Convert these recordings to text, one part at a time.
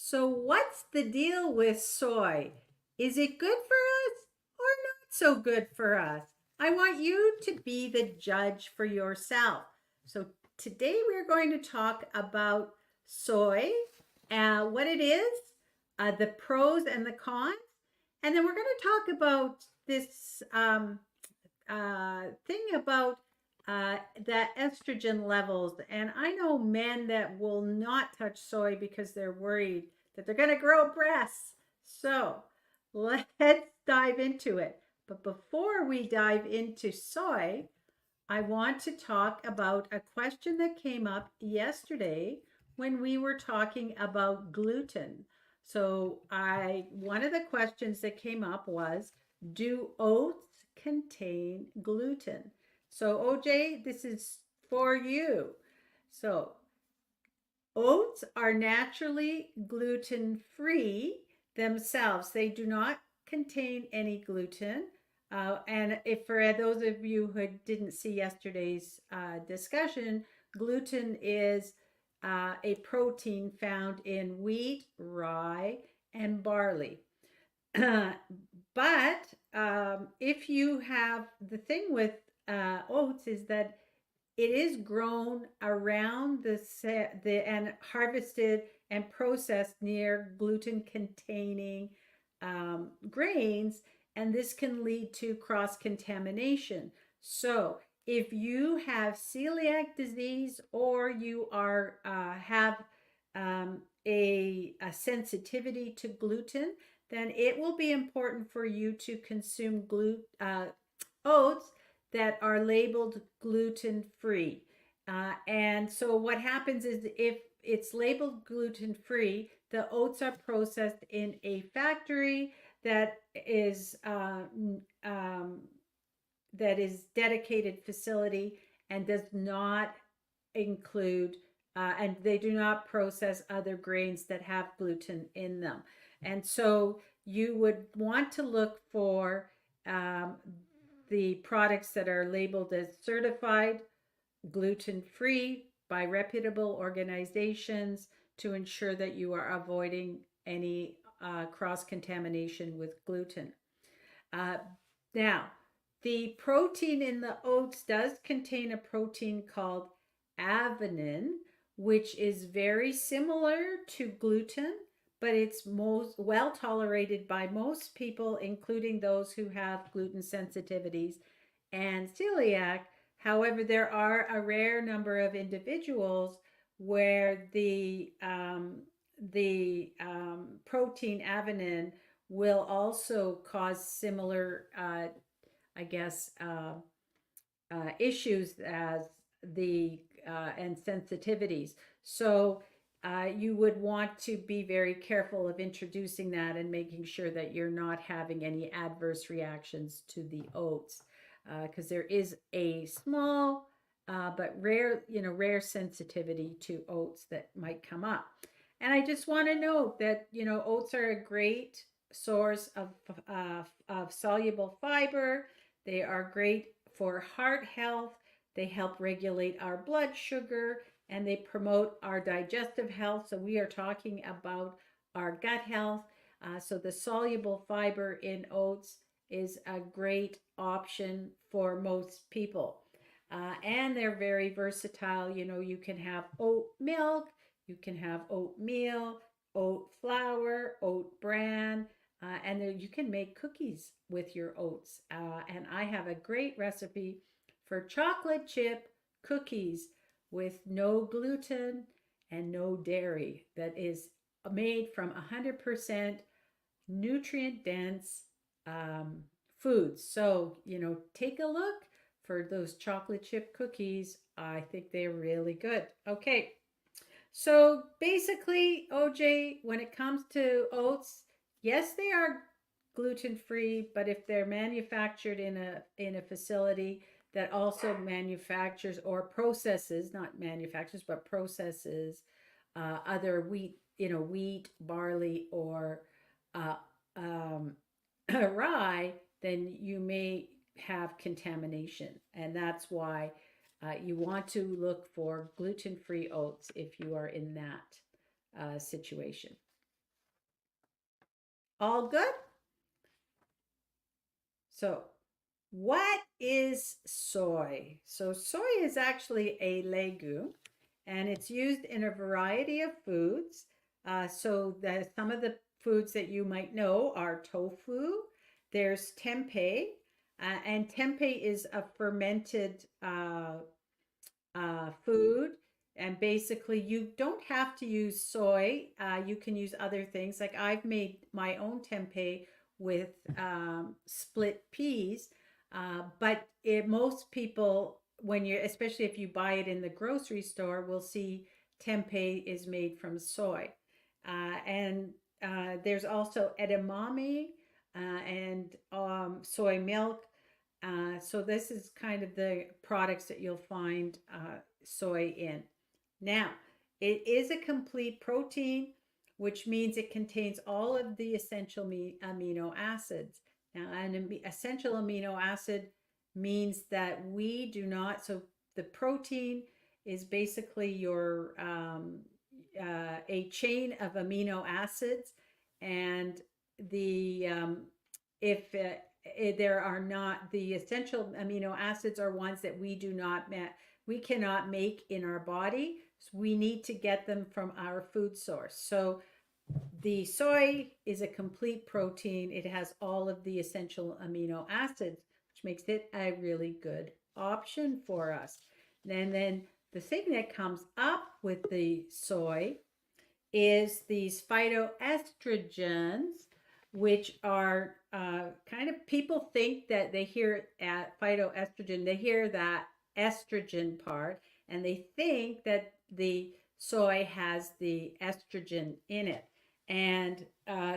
So, what's the deal with soy? Is it good for us or not so good for us? I want you to be the judge for yourself. So, today we're going to talk about soy, what it is, the pros and the cons, and then we're going to talk about this thing about the estrogen levels. And I know men that will not touch soy because they're worried that they're going to grow breasts. So let's dive into it. But before we dive into soy, I want to talk about a question that came up yesterday when we were talking about gluten. So I one of the questions that came up was, do oats contain gluten? So OJ, this is for you. So oats are naturally gluten free themselves. They do not contain any gluten. And if for those of you who didn't see yesterday's discussion, gluten is a protein found in wheat, rye, and barley. But if you have the thing with oats is that it is grown around the and harvested and processed near gluten containing grains, and this can lead to cross contamination. So if you have celiac disease or you are have a sensitivity to gluten, then it will be important for you to consume oats that are labeled gluten free. And so what happens is if it's labeled gluten free, the oats are processed in a factory that is dedicated facility and does not include and they do not process other grains that have gluten in them. And so you would want to look for the products that are labeled as certified gluten free by reputable organizations to ensure that you are avoiding any cross contamination with gluten. Uh, Now, the protein in the oats does contain a protein called avenin, which is very similar to gluten, but it's most well tolerated by most people, including those who have gluten sensitivities and celiac. However, there are a rare number of individuals where the protein avenin will also cause similar, I guess, issues as the and sensitivities. So you would want to be very careful of introducing that and making sure that you're not having any adverse reactions to the oats, because there is a small but rare, rare sensitivity to oats that might come up. And I just want to note that oats are a great source of soluble fiber. They are great for heart health. They help regulate our blood sugar and they promote our digestive health. So we are talking about our gut health. So the soluble fiber in oats is a great option for most people. And they're very versatile. You can have oat milk, you can have oatmeal, oat flour, oat bran, and then you can make cookies with your oats. And I have a great recipe for chocolate chip cookies with no gluten and no dairy that is made from 100% nutrient dense foods. So, take a look for those chocolate chip cookies. I think they're really good. Okay. So basically, OJ, when it comes to oats, yes, they are gluten free, but if they're manufactured in a facility that also manufactures or processes, not manufactures, but processes other wheat, barley, or uh, um, rye, then you may have contamination, and that's why you want to look for gluten free oats if you are in that situation. All good? So, what is soy? So, soy is actually a legume and it's used in a variety of foods. Some of the foods that you might know are tofu, there's tempeh, and tempeh is a fermented food. And basically, you don't have to use soy. You can use other things. Like I've made my own tempeh with split peas. Most people, especially if you buy it in the grocery store, will see tempeh is made from soy. And There's also edamame and soy milk. So this is kind of the products that you'll find soy in. Now, it is a complete protein, which means it contains all of the essential amino acids. Now, an essential amino acid means that we do not, so the protein is basically a chain of amino acids, and the if there are not the essential amino acids are ones that we cannot make in our body, so we need to get them from our food source. So the soy is a complete protein. It has all of the essential amino acids, which makes it a really good option for us. And then the thing that comes up with the soy is these phytoestrogens, which are kind of, people think that they hear at phytoestrogen, they hear that estrogen part, and they think that the soy has the estrogen in it. And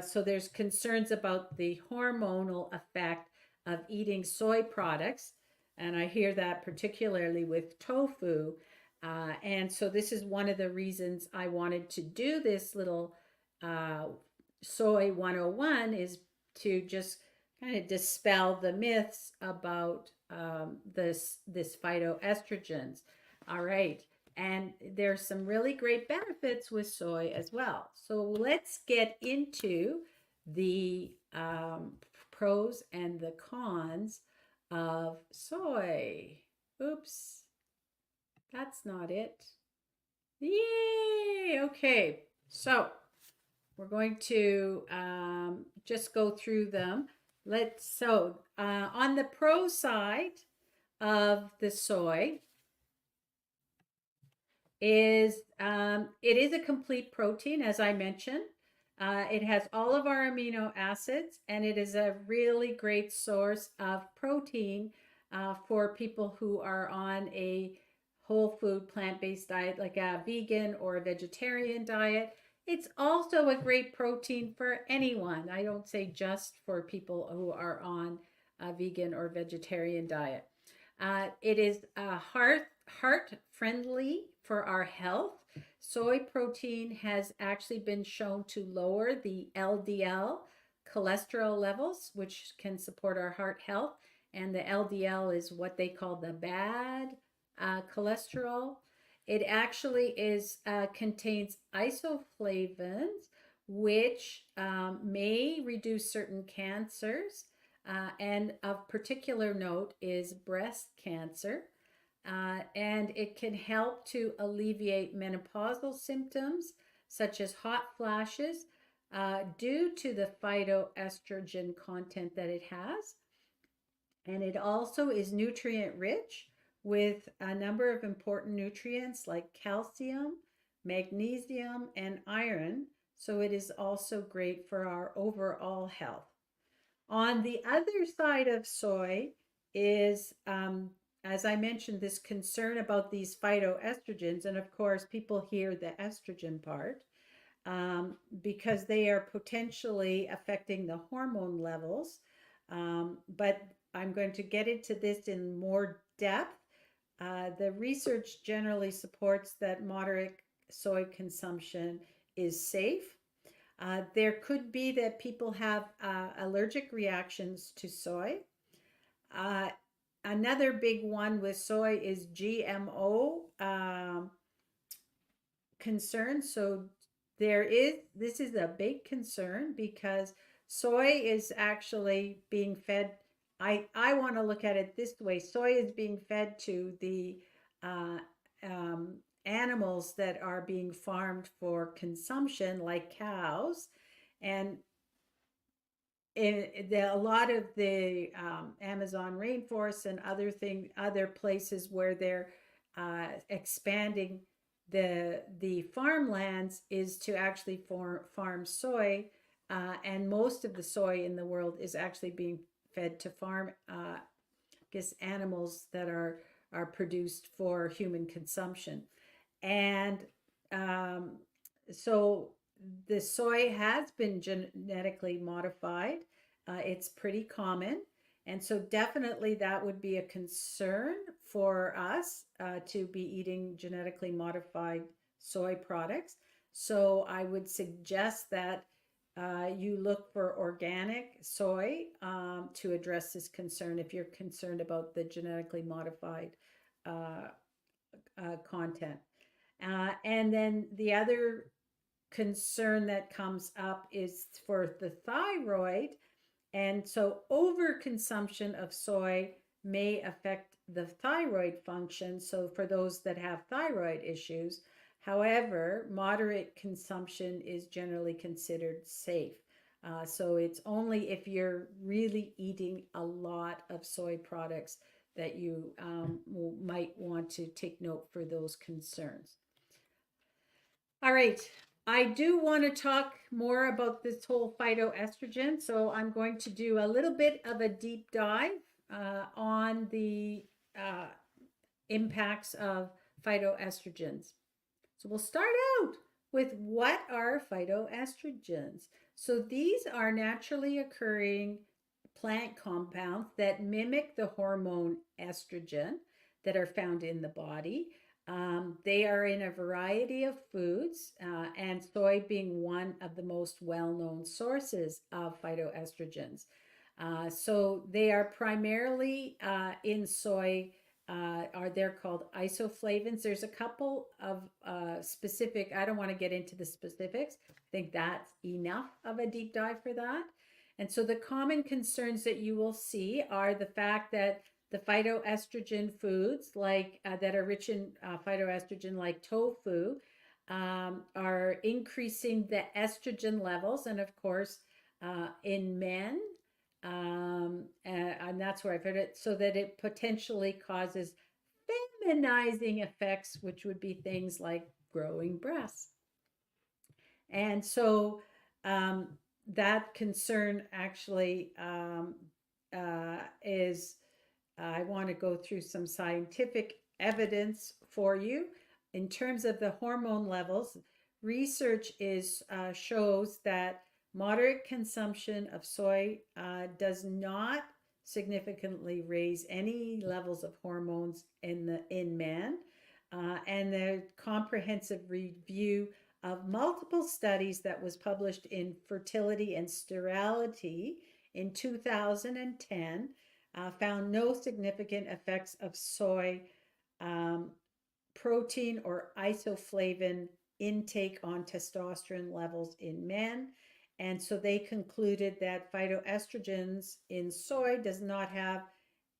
so there's concerns about the hormonal effect of eating soy products. And I hear that particularly with tofu. And so this is one of the reasons I wanted to do this little uh, Soy 101, is to just kind of dispel the myths about this phytoestrogens. All right. And there's some really great benefits with soy as well. So let's get into the pros and the cons of soy. Oops. That's not it. Yay! Okay, so we're going to just go through them. On the pro side of the soy, it is a complete protein, as I mentioned. It has all of our amino acids, and it is a really great source of protein for people who are on a whole food plant-based diet, like a vegan or a vegetarian diet. It's also a great protein for anyone. I don't say just for people who are on a vegan or vegetarian diet. It is heart friendly for our health. Soy protein has actually been shown to lower the LDL cholesterol levels, which can support our heart health. And the LDL is what they call the bad cholesterol. It actually contains isoflavones, which may reduce certain cancers. And of particular note is breast cancer. And it can help to alleviate menopausal symptoms such as hot flashes due to the phytoestrogen content that it has. And it also is nutrient rich with a number of important nutrients like calcium, magnesium, and iron. So it is also great for our overall health. On the other side of soy is, as I mentioned, this concern about these phytoestrogens. And of course, people hear the estrogen part because they are potentially affecting the hormone levels. But I'm going to get into this in more depth. The research generally supports that moderate soy consumption is safe. There could be that people have allergic reactions to soy. Uh, Another big one with soy is GMO concern. This is a big concern because Soy is actually being fed. I want to look at it this way. Soy is being fed to the uh, um, animals that are being farmed for consumption, like cows, and a lot of the Amazon rainforests and other places where they're expanding the farmlands is to actually farm soy, and most of the soy in the world is actually being fed to farm, guess, animals that are produced for human consumption. And um, so the soy has been genetically modified. It's pretty common. And so definitely that would be a concern for us to be eating genetically modified soy products. So I would suggest that you look for organic soy to address this concern if you're concerned about the genetically modified uh, content. And then the other concern that comes up is for the thyroid. And so overconsumption of soy may affect the thyroid function. So for those that have thyroid issues, however, moderate consumption is generally considered safe. So it's only if you're really eating a lot of soy products that you might want to take note for those concerns. All right. I do want to talk more about this whole phytoestrogen. So I'm going to do a little bit of a deep dive on the uh, impacts of phytoestrogens. So we'll start out with what are phytoestrogens? So these are naturally occurring plant compounds that mimic the hormone estrogen that are found in the body. They are in a variety of foods, and soy being one of the most well known sources of phytoestrogens. So they are primarily in soy, are they're called isoflavones. There's a couple of specific, I don't want to get into the specifics. I think that's enough of a deep dive for that. And so the common concerns that you will see are the fact that the phytoestrogen foods like that are rich in phytoestrogen like tofu are increasing the estrogen levels, and of course in men, and that's where I've heard it, so that it potentially causes feminizing effects, which would be things like growing breasts. And so um, that concern actually is, I want to go through some scientific evidence for you. In terms of the hormone levels, research shows that moderate consumption of soy does not significantly raise any levels of hormones in men. And the comprehensive review of multiple studies that was published in Fertility and Sterility in 2010 found no significant effects of soy um, protein or isoflavin intake on testosterone levels in men. And so they concluded that phytoestrogens in soy does not have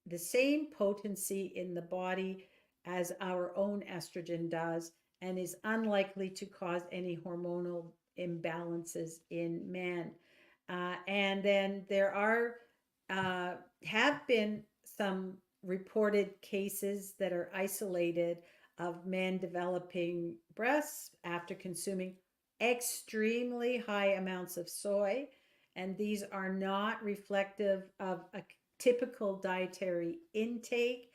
the same potency in the body as our own estrogen does, and is unlikely to cause any hormonal imbalances in men. And then there are have been some reported cases that are isolated of men developing breasts after consuming extremely high amounts of soy, and these are not reflective of a typical dietary intake,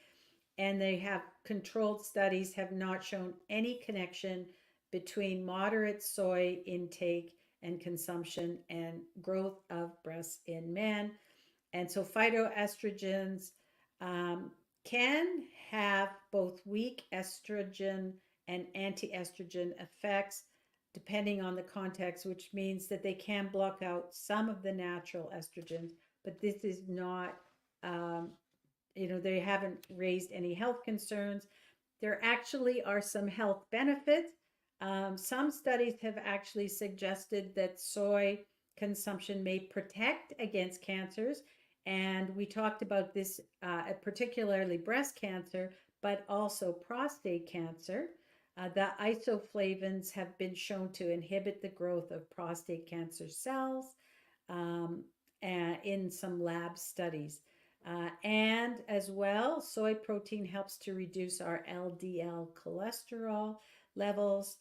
and they have controlled studies have not shown any connection between moderate soy intake and consumption and growth of breasts in men. And so phytoestrogens um, can have both weak estrogen and anti-estrogen effects depending on the context, which means that they can block out some of the natural estrogens, but this is not, um, they haven't raised any health concerns. There actually are some health benefits. Some studies have actually suggested that soy consumption may protect against cancers. And we talked about this, particularly breast cancer, but also prostate cancer. The isoflavones have been shown to inhibit the growth of prostate cancer cells, um, in some lab studies. And as well, soy protein helps to reduce our LDL cholesterol levels.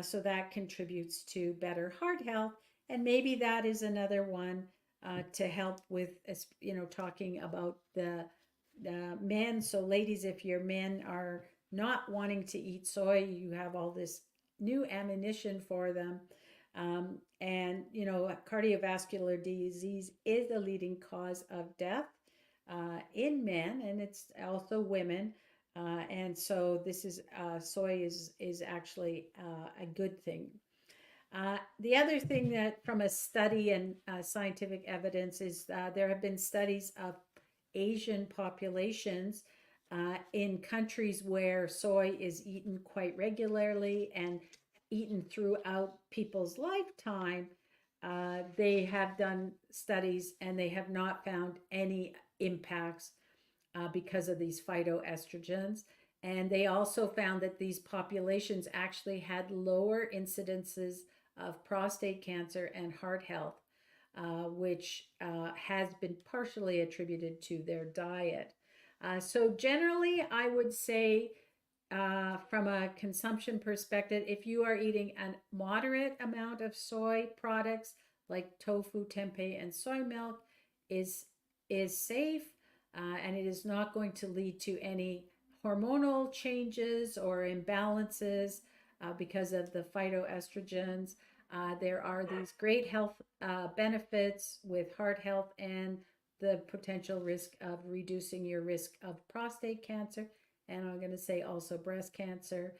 So that contributes to better heart health. And maybe that is another one to help with, talking about the men. So, ladies, if your men are not wanting to eat soy, you have all this new ammunition for them. And, cardiovascular disease is the leading cause of death in men, and it's also women. And so this is soy is actually a good thing. The other thing that from a study and scientific evidence is there have been studies of Asian populations in countries where soy is eaten quite regularly and eaten throughout people's lifetime. They have done studies and they have not found any impacts because of these phytoestrogens. And they also found that these populations actually had lower incidences of prostate cancer and heart health, which has been partially attributed to their diet. So, generally, I would say, from a consumption perspective, if you are eating a moderate amount of soy products like tofu, tempeh, and soy milk, is is safe, and it is not going to lead to any hormonal changes or imbalances because of the phytoestrogens. There are these great health benefits with heart health and the potential risk of reducing your risk of prostate cancer, and I'm going to say also breast cancer.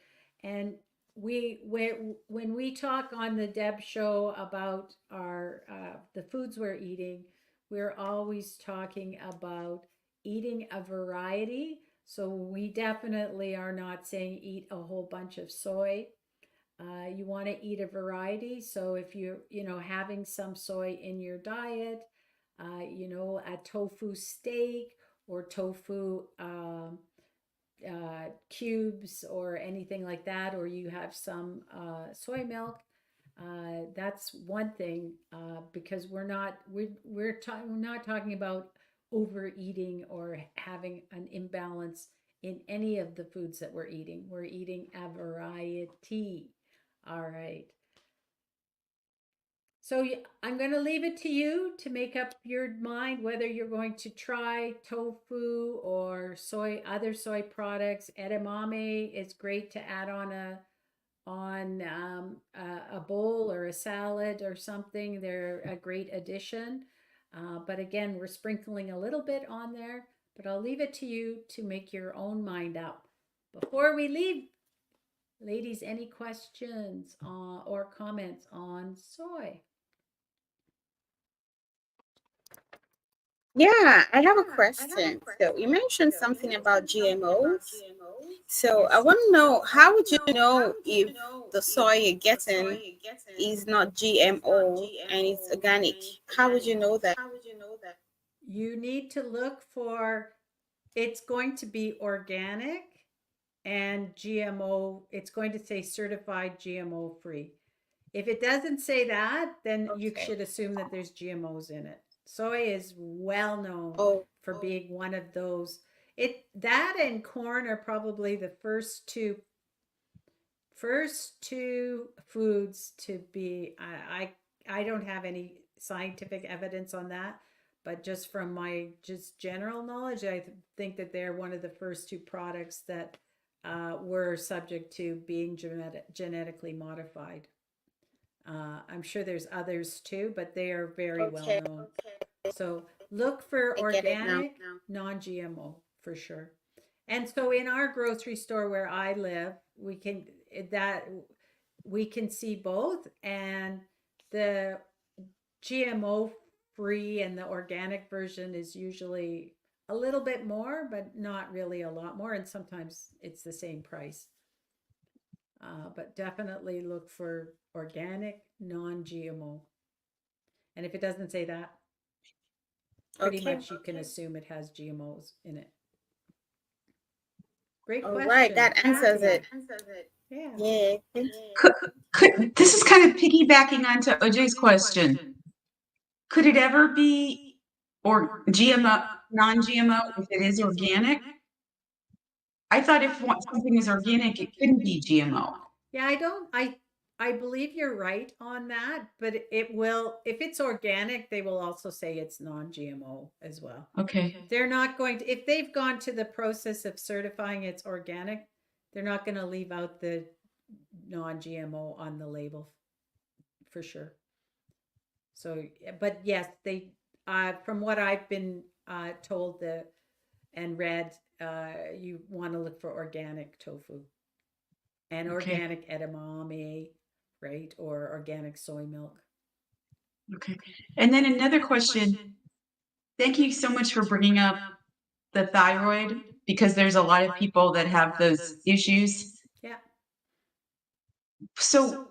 And when we talk on the Deb show about our the foods we're eating, we're always talking about eating a variety. So we definitely are not saying eat a whole bunch of soy. You want to eat a variety. So if you're having some soy in your diet, a tofu steak or tofu cubes or anything like that, or you have some soy milk. That's one thing because we're not talking about overeating or having an imbalance in any of the foods that we're eating. We're eating a variety. All right. So I'm going to leave it to you to make up your mind whether you're going to try tofu or other soy products. Edamame is great to add on a bowl or a salad or something. They're a great addition. But again, we're sprinkling a little bit on there. But I'll leave it to you to make your own mind up. Before we leave, ladies, any questions or comments on soy? Yeah, I have a question. So you mentioned something about GMOs. So I Yes. want to know, how would you know if the soy you're getting is not GMO and it's organic? How would you know that? You need to look for, it's going to be organic and GMO, it's going to say certified GMO free. If it doesn't say that, then you Okay. should assume that there's GMOs in it. Soy is well known Oh, for being one of those. That and corn are probably the first two foods to be. I don't have any scientific evidence on that, but just from my just general knowledge, I think that they're one of the first two products that were subject to being genetically modified. I'm sure there's others too, but they are very well okay. known. So look for I get it now. organic, non GMO for sure. And so in our grocery store where I live, that we can see both, and the GMO free and the organic version is usually a little bit more, but not really a lot more. And sometimes it's the same price. But definitely look for organic, non GMO. And if it doesn't say that, pretty Okay. much you can assume it has GMOs in it. Great All right. question, That answers Kathy. it. Yeah. Yeah. Could this is kind of piggybacking onto OJ's question. Could it ever be or GMO, non-GMO if it is organic? I thought if something is organic, it couldn't be GMO. Yeah, I don't I believe you're right on that, but it will if it's organic, they will also say it's non-GMO as well. Okay. They're not going to if they've gone to the process of certifying it's organic, they're not going to leave out the non-GMO on the label for sure. So, but yes, they from what I've been told and read, you want to look for organic tofu and Okay. organic edamame, right? Or organic soy milk. Okay. And then another question. Thank you so much for bringing up the thyroid because there's a lot of people that have those issues. Yeah. So,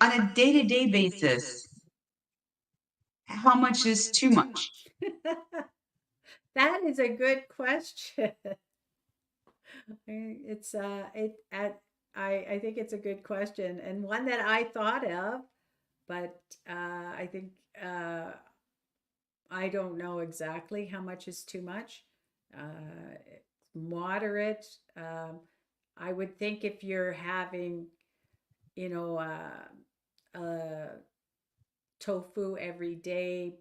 on a day-to-day basis, how much is too much? That is a good question. It's it at I think it's a good question and one that I thought of, but I think I don't know exactly how much is too much. Moderate. I would think if you're having, you know, tofu every day,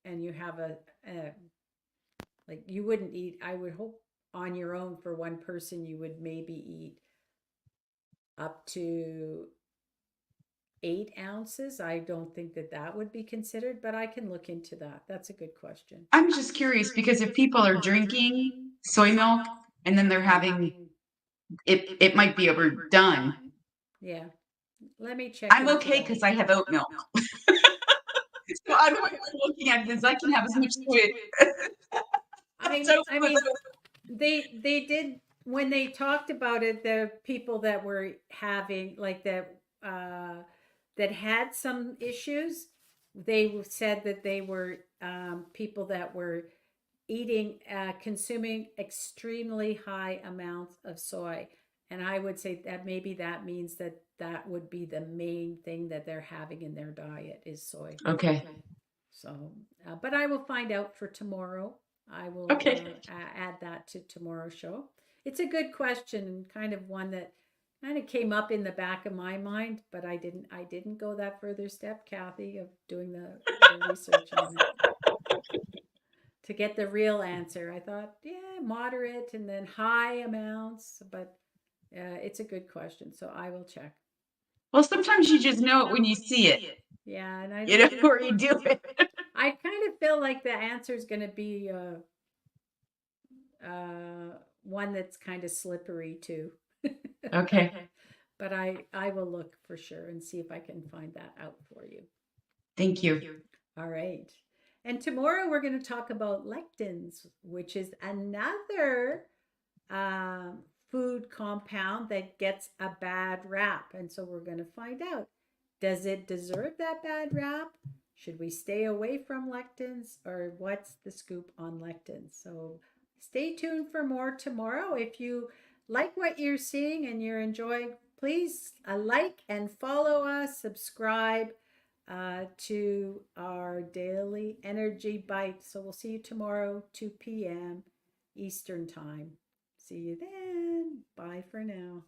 and you have a like you wouldn't eat. I would hope on your own for one person you would maybe eat up to 8 ounces. I don't think that that would be considered, but I can look into that. That's a good question. I'm just curious because if people are drinking soy milk and then they're having it might be overdone. Yeah, let me check I'm into okay that. because I have oat milk. So I'm looking at this. I can have as much soy I tofu as mean, they did when they talked about it. The people that were having like that had some issues, they said that they were people that were eating, consuming extremely high amounts of soy. And I would say that maybe that means that that would be the main thing that they're having in their diet is soy. Okay. So, but I will find out for tomorrow. I will Okay. add that to tomorrow's show. It's a good question, kind of one that kind of came up in the back of my mind, but I didn't go that further step, Kathy, of doing the research on it to get the real answer. I thought, yeah, moderate and then high amounts, but it's a good question. So I will check. Well, sometimes you just know it when you see it, Yeah, and I you don't know, think or you do it. I kind of feel like the answer is going to be one that's kind of slippery too. Okay. But I will look for sure and see if I can find that out for you. Thank you. All right. And tomorrow we're going to talk about lectins, which is another um, food compound that gets a bad rap. And so we're going to find out, does it deserve that bad rap? Should we stay away from lectins or what's the scoop on lectins? So stay tuned for more tomorrow. If you like what you're seeing and you're enjoying, please like and follow us, subscribe to our daily energy bite. So we'll see you tomorrow, 2 p.m. Eastern Time. See you then. Bye for now.